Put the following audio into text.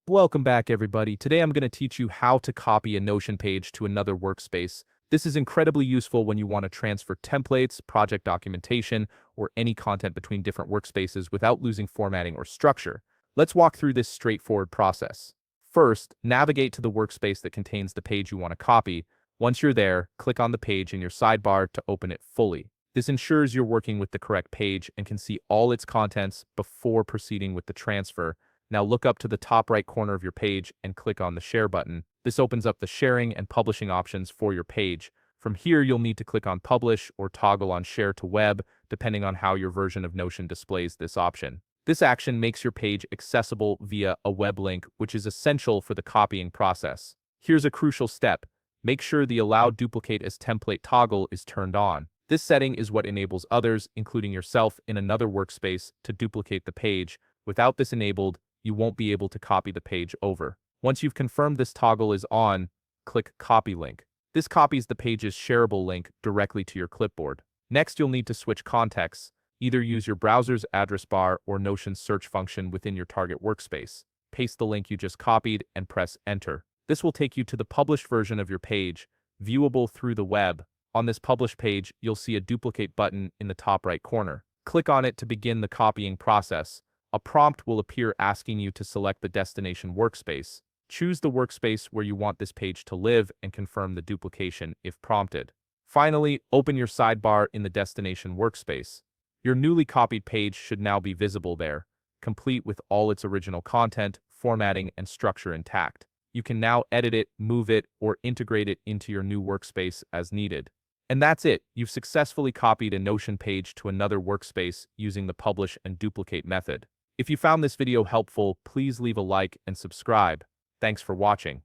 Welcome back, everybody. Today I'm going to teach you how to copy a Notion page to another workspace. This is incredibly useful when you want to transfer templates, project documentation, or any content between different workspaces without losing formatting or structure. Let's walk through this straightforward process. First, navigate to the workspace that contains the page you want to copy. Once you're there, click on the page in your sidebar to open it fully. This ensures you're working with the correct page and can see all its contents before proceeding with the transfer. Now look up to the top right corner of your page and click on the Share button. This opens up the sharing and publishing options for your page. From here, you'll need to click on Publish or toggle on Share to Web, depending on how your version of Notion displays this option. This action makes your page accessible via a web link, which is essential for the copying process. Here's a crucial step. Make sure the Allow Duplicate as Template toggle is turned on. This setting is what enables others, including yourself in another workspace, to duplicate the page. Without this enabled, you won't be able to copy the page over. Once you've confirmed this toggle is on, click Copy Link. This copies the page's shareable link directly to your clipboard. Next, you'll need to switch contexts. Either use your browser's address bar or Notion's search function within your target workspace. Paste the link you just copied and press Enter. This will take you to the published version of your page, viewable through the web. On this published page, you'll see a duplicate button in the top right corner. Click on it to begin the copying process. A prompt will appear asking you to select the destination workspace. Choose the workspace where you want this page to live and confirm the duplication if prompted. Finally, open your sidebar in the destination workspace. Your newly copied page should now be visible there, complete with all its original content, formatting, and structure intact. You can now edit it, move it, or integrate it into your new workspace as needed. And that's it. You've successfully copied a Notion page to another workspace using the Publish and Duplicate method. If you found this video helpful, please leave a like and subscribe. Thanks for watching.